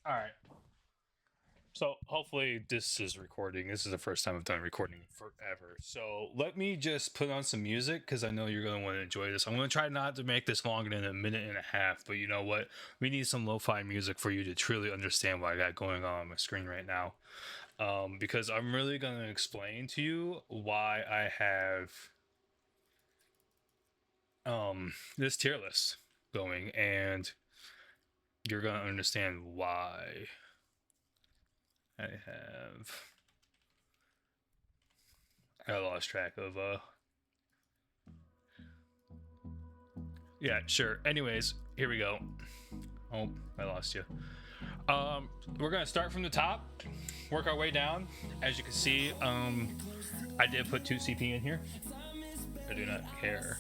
All right. So hopefully this is recording. This is the first time I've done recording forever. So let me just put on some music because I know you're going to want to enjoy this. I'm going to try not to make this longer than a minute and a half, but you know what? We need some lo-fi music for you to truly understand what I got going on my screen right now. Because I'm really going to explain to you why I have this tier list going, and you're going to understand why I lost track of yeah, sure. Anyways, here we go. Oh, I lost you. We're gonna start from the top, work our way down. As you can see, I did put 2 CP in here. I do not care.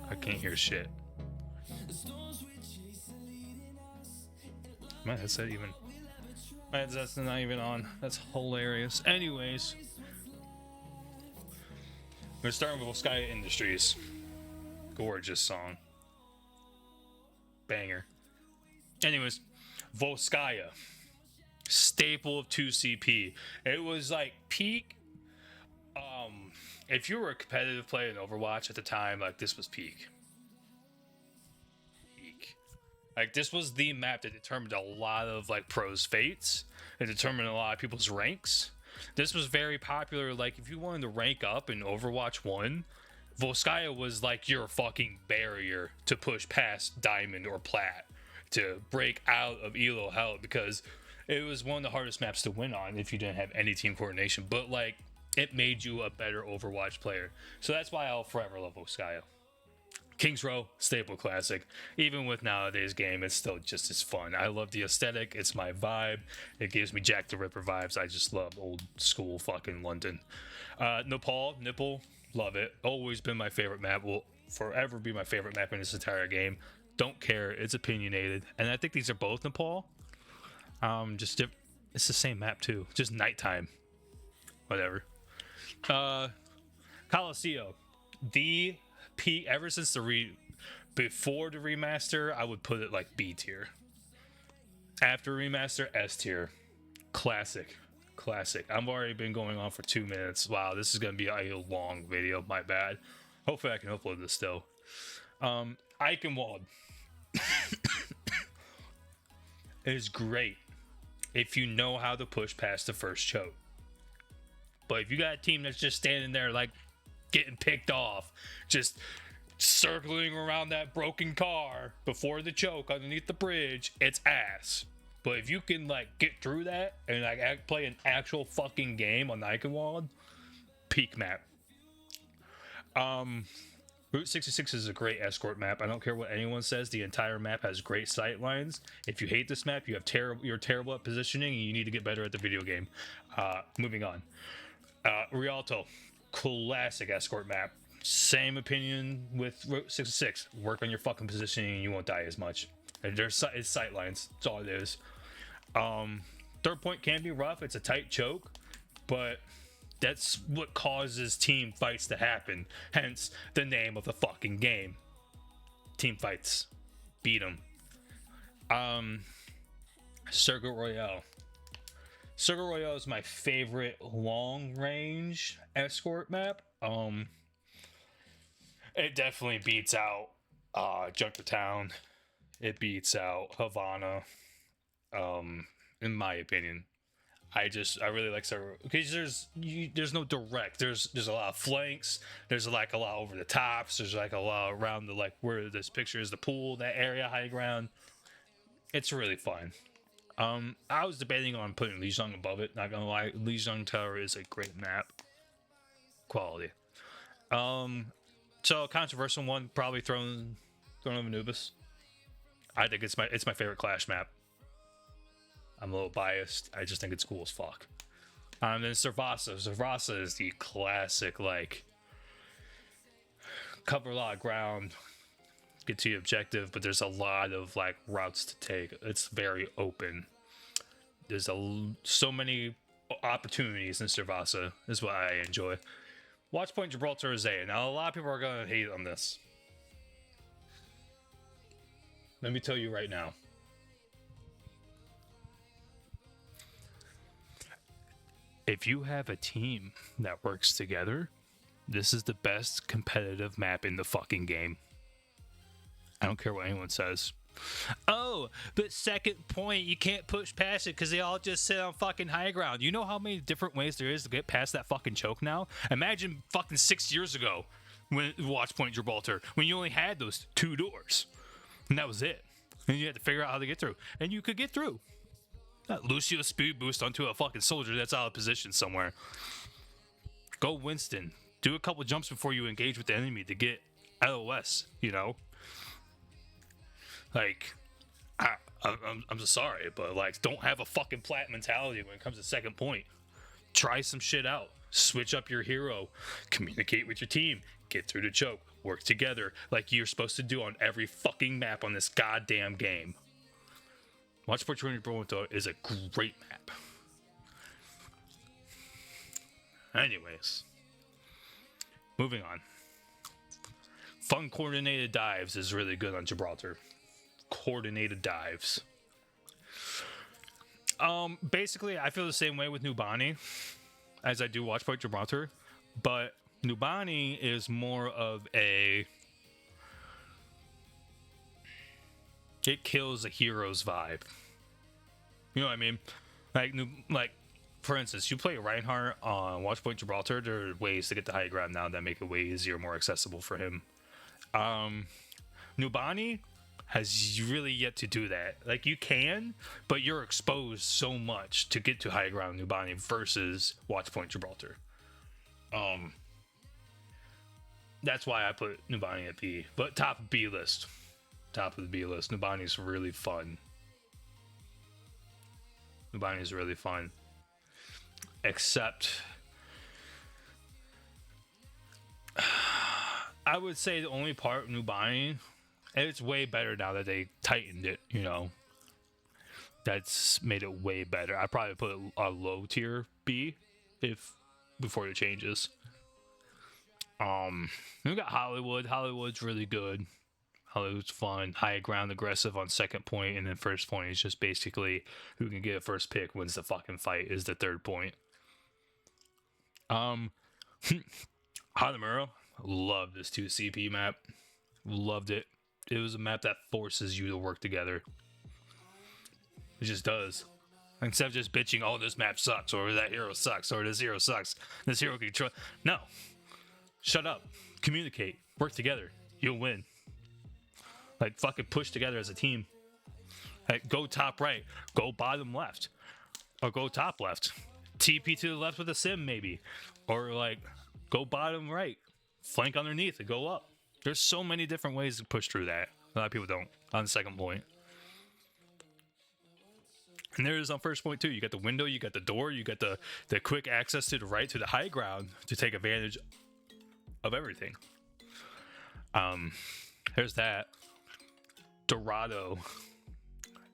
I can't hear shit. My headset even. My headset's not even on. That's hilarious. Anyways, we're starting with Sky Industries. Gorgeous song. Banger. Anyways, Volskaya. Staple of 2CP. It was like peak. If you were a competitive player in Overwatch at the time, like this was peak. Peak. Like this was the map that determined a lot of like pros' fates. It determined a lot of people's ranks. This was very popular. Like if you wanted to rank up in Overwatch 1, Volskaya was like your fucking barrier to push past Diamond or Plat, to break out of Elo hell, because it was one of the hardest maps to win on if you didn't have any team coordination. But like it made you a better Overwatch player. So that's why I'll forever love Volskaya. Kings Row, staple classic. Even with nowadays game, it's still just as fun. I love the aesthetic. It's my vibe. It gives me Jack the Ripper vibes. I just love old school fucking London. Nepal, Nipple, love it. Always been my favorite map. Will forever be my favorite map in this entire game. Don't care. It's opinionated. And I think these are both Nepal. It's the same map too. Just nighttime. Whatever. Colosseo. The peak ever since before the remaster, I would put it like B tier. After remaster, S tier. Classic. I've already been going on for 2 minutes. Wow, this is gonna be a long video. My bad. Hopefully I can upload this still. Eichenwald is great if you know how to push past the first choke. But if you got a team that's just standing there like getting picked off, just circling around that broken car before the choke underneath the bridge, it's ass. But if you can like get through that and like play an actual fucking game on Eichenwald, peak map. Route 66 is a great escort map. I don't care what anyone says. The entire map has great sight lines. If you hate this map, you're terrible at positioning and you need to get better at the video game. Moving on. Rialto, classic escort map. Same opinion with Route 66. Work on your fucking positioning and you won't die as much. It's sight lines. That's all it is. Third point can be rough. It's a tight choke, but that's what causes team fights to happen. Hence the name of the fucking game. Team fights. Beat them. Circuit Royale. Circuit Royale is my favorite long range escort map. It definitely beats out Junkertown. It beats out Havana. In my opinion. I really like Circuit because there's no direct. There's a lot of flanks. There's like a lot over the tops. There's like a lot around the like where this picture is the pool, that area, high ground. It's really fun. I was debating on putting Lijiang above it. Not gonna lie, Lijiang Tower is a great map. Quality. So a controversial one, probably Throne of Anubis. I think it's my favorite Clash map. I'm a little biased. I just think it's cool as fuck. Then Servasa. Servasa is the classic, like, cover a lot of ground, get to the objective, but there's a lot of like routes to take. It's very open. There's so many opportunities in Servasa. Is what I enjoy. Watchpoint Gibraltar is A. Now a lot of people are gonna hate on this. Let me tell you right now. If you have a team that works together, this is the best competitive map in the fucking game. I don't care what anyone says. Oh, but second point, you can't push past it because they all just sit on fucking high ground. You know how many different ways there is to get past that fucking choke now? Imagine fucking 6 years ago when Watch Point Gibraltar, when you only had those 2 doors. And that was it. And you had to figure out how to get through. And you could get through. Lucio speed boost onto a fucking soldier that's out of position somewhere. Go Winston. Do a couple jumps before you engage with the enemy to get LOS, you know? Like, I'm sorry, but like, don't have a fucking plat mentality when it comes to second point. Try some shit out. Switch up your hero. Communicate with your team. Get through the choke. Work together like you're supposed to do on every fucking map on this goddamn game. Watch Point Gibraltar is a great map. Anyways, moving on. Fun coordinated dives is really good on Gibraltar. Coordinated dives. Basically, I feel the same way with Nubani as I do Watch Point Gibraltar, but Nubani is more of a... It kills a hero's vibe. You know what I mean? Like, for instance, you play Reinhardt on Watch Point Gibraltar. There are ways to get the high ground now that make it way easier, more accessible for him. Nubani has really yet to do that. Like, you can, but you're exposed so much to get to high ground Nubani versus Watch Point Gibraltar. That's why I put Nubani at B. But top of B list. Top of the B list. Nubani's really fun. Nubani's really fun. Except... I would say the only part of Nubani... And it's way better now that they tightened it, you know. That's made it way better. I'd probably put a low tier B before the changes. We got Hollywood. Hollywood's really good. Hollywood's fun. High ground, aggressive on second point, and then first point is just basically who can get a first pick wins the fucking fight is the third point. Hanamura, love this 2 CP map. Loved it. It was a map that forces you to work together. It just does. Instead of just bitching, oh, this map sucks, or that hero sucks, or this hero sucks, this hero can control. No. Shut up. Communicate. Work together. You'll win. Like, fucking push together as a team. Like, go top right. Go bottom left. Or go top left. TP to the left with a sim, maybe. Or, like, go bottom right. Flank underneath and go up. There's so many different ways to push through that. A lot of people don't on the second point. And there's on first point too. You got the window, you got the door, you got the quick access to the right to the high ground to take advantage of everything. There's that. Dorado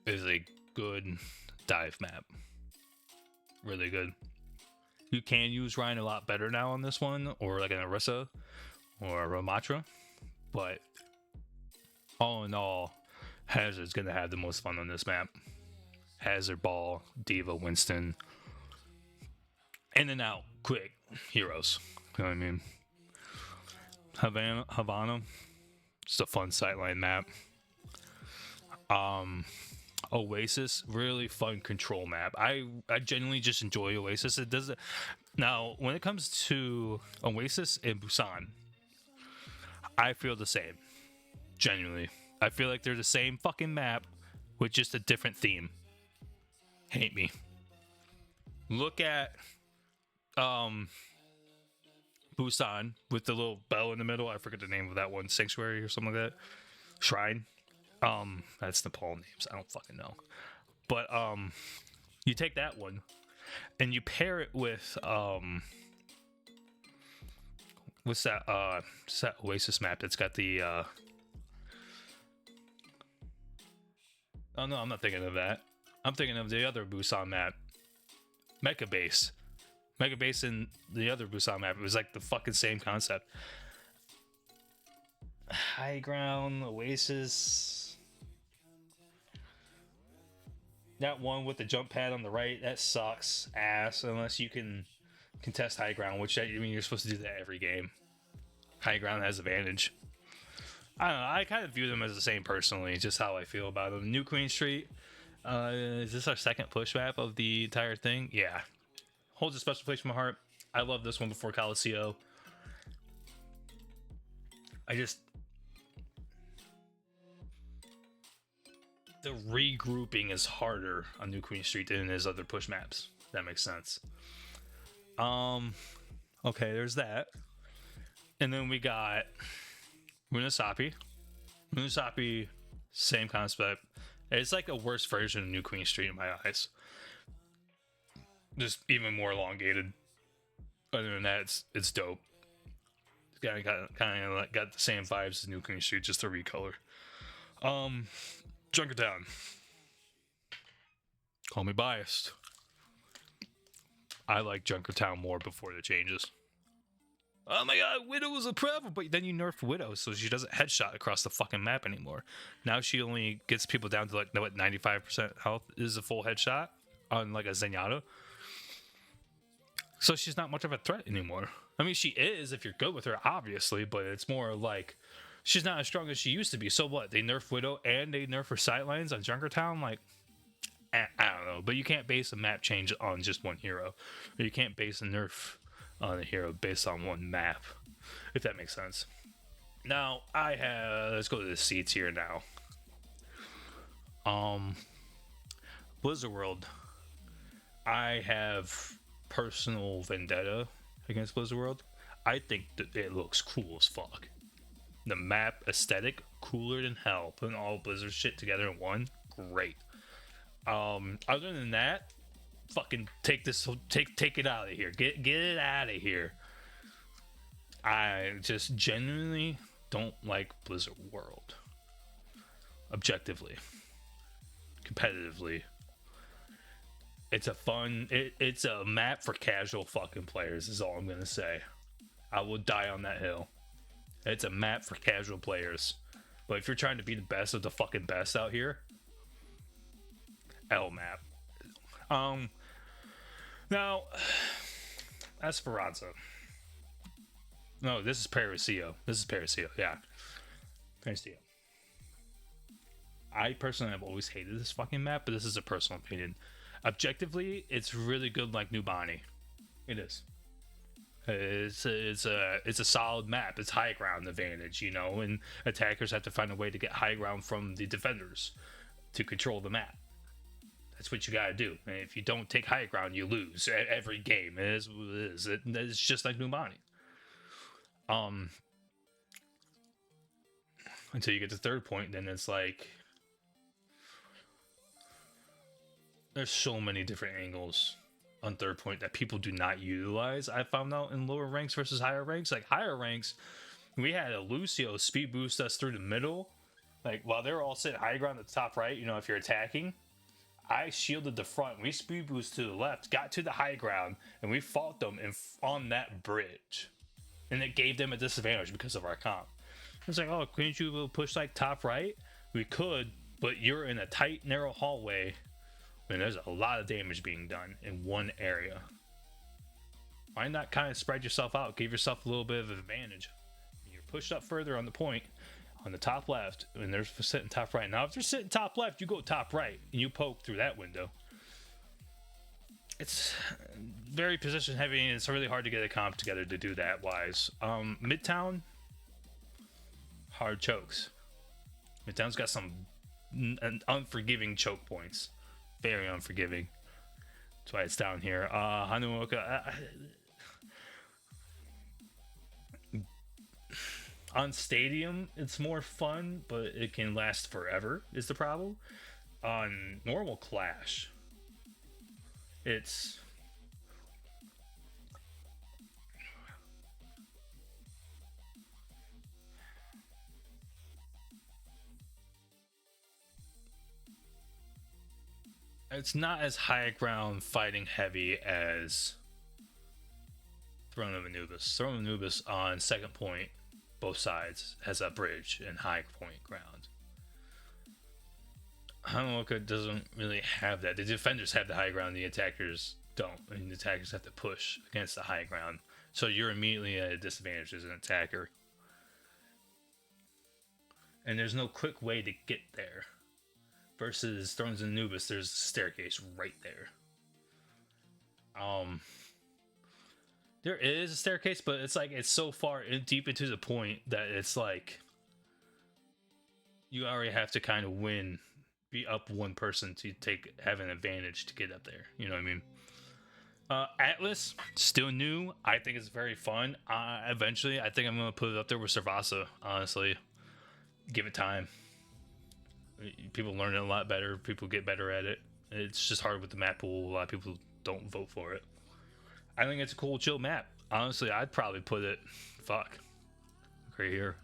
is a good dive map. Really good. You can use Ryan a lot better now on this one, or like an Orisa or a Ramatra. But all in all, Hazard's going to have the most fun on this map. Hazard, Ball, Diva, Winston. In and out, quick heroes. You know what I mean? Havana, just a fun sightline map. Oasis, really fun control map. I genuinely just enjoy Oasis. It doesn't. Now, when it comes to Oasis and Busan, I feel the same. Genuinely. I feel like they're the same fucking map with just a different theme. Hate me. Look at Busan with the little bell in the middle. I forget the name of that one. Sanctuary or something like that. Shrine. That's Nepal names. I don't fucking know. But you take that one and you pair it with what's that Oasis map that's got the oh no, I'm not thinking of that. I'm thinking of the other Busan map. Mecha Base. Mecha Base in the other Busan map. It was like the fucking same concept. High ground, Oasis. That one with the jump pad on the right, that sucks ass unless you can contest high ground, which I mean you're supposed to do that every game. High ground has advantage. I don't know. I kind of view them as the same personally, just how I feel about them. New Queen Street. Is this our second push map of the entire thing? Yeah. Holds a special place in my heart. I love this one before Coliseum. I just the regrouping is harder on New Queen Street than it is other push maps. That makes sense. Okay, there's that. And then we got Munasapi. Munasapi, same concept. It's like a worse version of New Queen Street in my eyes. Just even more elongated. Other than that, it's dope. It's got the same vibes as New Queen Street, just a recolor. Junkertown. Call me biased. I like Junkertown more before the changes. Oh my god, Widow was a problem, but then you nerfed Widow, so she doesn't headshot across the fucking map anymore. Now she only gets people down to like, what, 95% health is a full headshot on like a Zenyatta. So she's not much of a threat anymore. I mean, she is if you're good with her, obviously, but it's more like she's not as strong as she used to be. So what? They nerf Widow and they nerf her sightlines on Junkertown? Like, I don't know. But you can't base a map change on just one hero. Or you can't base a nerf on a hero based on one map, if that makes sense. Now, let's go to the seats here now. Blizzard World. I have personal vendetta against Blizzard World. I think that it looks cool as fuck. The map aesthetic, cooler than hell. Putting all Blizzard shit together in one, great. Other than that, fucking take it out of here. Get it out of here. I just genuinely don't like Blizzard World. Objectively, competitively, it's it's a map for casual fucking players is all I'm gonna say. I will die on that hill. It's a map for casual players. But if you're trying to be the best of the fucking best out here, L map. Now, Esperanza. No, this is Parasio. Yeah. Parasio. I personally have always hated this fucking map, but this is a personal opinion. Objectively, it's really good like New Bonnie. It is. It's a solid map. It's high ground advantage, you know, and attackers have to find a way to get high ground from the defenders to control the map. That's what you gotta do. And if you don't take high ground, you lose every game. It is what it is. It's just like New Bonnie. Until you get to third point, then it's like there's so many different angles on third point that people do not utilize. I found out in lower ranks versus higher ranks. Like higher ranks, we had a Lucio speed boost us through the middle. Like while they were all sitting high ground at the top right, you know, if you're attacking, I shielded the front. We speed boost to the left, got to the high ground, and we fought them on that bridge. And it gave them a disadvantage because of our comp. It's like, oh, couldn't you push like top right? We could, but you're in a tight, narrow hallway, and there's a lot of damage being done in one area. Why not kind of spread yourself out, give yourself a little bit of advantage? You're pushed up further on the point, on the top left, and they're sitting top right. Now, if they're sitting top left, you go top right, and you poke through that window. It's very position heavy, and it's really hard to get a comp together to do that wise. Midtown, hard chokes. Midtown's got some unforgiving choke points. Very unforgiving. That's why it's down here. Hanuoka. On Stadium, it's more fun, but it can last forever, is the problem. On normal Clash, it's not as high ground fighting heavy as Throne of Anubis. Throne of Anubis on second point, both sides has a bridge and high point ground. Hanwooka doesn't really have that. The defenders have the high ground, the attackers don't. And the attackers have to push against the high ground. So you're immediately at a disadvantage as an attacker. And there's no quick way to get there. Versus Thrones and Anubis, there's a staircase right there. There is a staircase, but it's like it's so far deep into the point that it's like you already have to kind of be up one person to have an advantage to get up there. You know what I mean? Atlas, still new. I think it's very fun. Eventually, I think I'm gonna put it up there with Servasa. Honestly, give it time. People learn it a lot better. People get better at it. It's just hard with the map pool. A lot of people don't vote for it. I think it's a cool, chill map. Honestly, I'd probably put it, right here.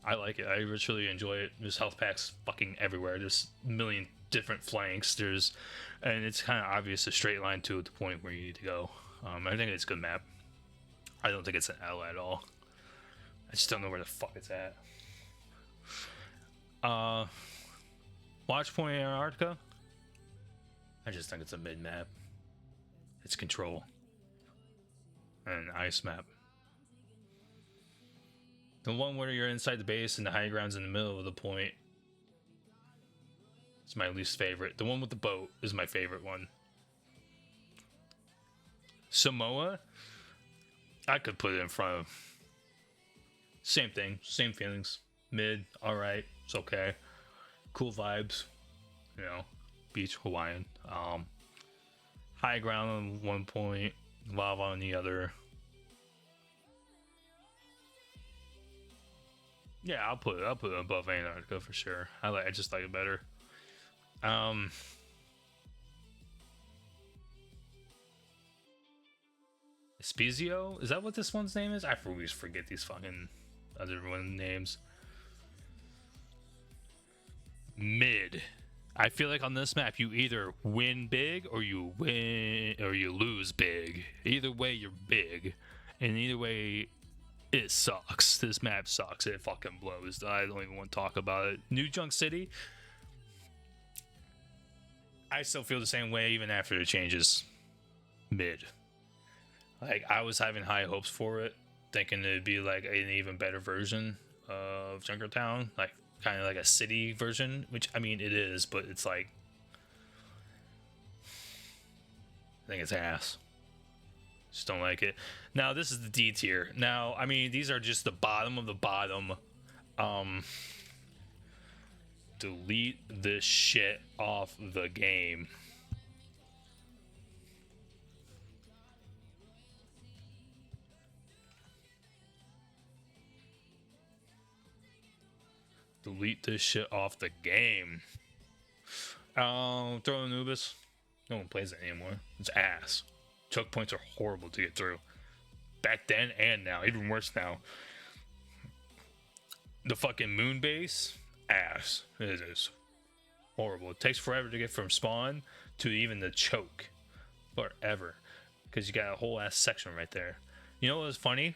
I like it. I really enjoy it. There's health packs fucking everywhere. There's a million different flanks. And it's kind of obvious a straight line to the point where you need to go. I think it's a good map. I don't think it's an L at all. I just don't know where the fuck it's at. Watch Point Antarctica. I just think it's a mid map. It's control. And an ice map. The one where you're inside the base and the high ground's in the middle of the point. It's my least favorite. The one with the boat is my favorite one. Samoa, I could put it in front of. Same thing, same feelings. Mid, alright, it's okay. Cool vibes, you know, beach, Hawaiian. High ground on one point, lava on the other. Yeah, I'll put it above Antarctica for sure. I just like it better. Espizio? Is that what this one's name is? I always forget these fucking other one names. Mid. I feel like on this map you either win big or you lose big. Either way you're big. And either way it sucks. This map sucks. It fucking blows. I don't even want to talk about it. New Junk City. I still feel the same way even after the changes. Mid. Like, I was having high hopes for it, thinking it'd be like an even better version of Junkertown, like kind of like a city version, which I mean it is, but it's like, I think it's ass. Just don't like it. Now this is the D tier. Now, I mean, these are just the bottom of the bottom. Delete this shit off the game. Delete this shit off the game. Throw Anubis. No one plays it anymore. It's ass. Choke points are horrible to get through. Back then and now. Even worse now. The fucking moon base. Ass. It is horrible. It takes forever to get from spawn to even the choke. Forever. Because you got a whole ass section right there. You know what was funny?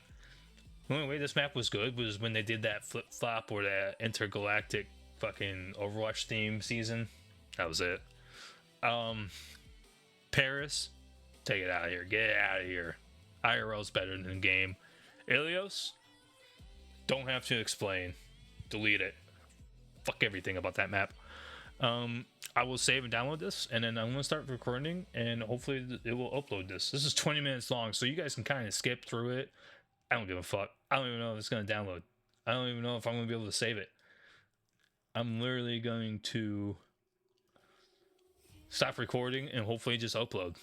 The only way this map was good was when they did that flip-flop or that intergalactic fucking Overwatch theme season. That was it. Paris, take it out of here. Get it out of here. IRL's better than the game. Ilios, don't have to explain. Delete it. Fuck everything about that map. I will save and download this, and then I'm going to start recording, and hopefully it will upload this. This is 20 minutes long, so you guys can kind of skip through it. I don't give a fuck. I don't even know if it's going to download. I don't even know if I'm going to be able to save it. I'm literally going to stop recording and hopefully just upload.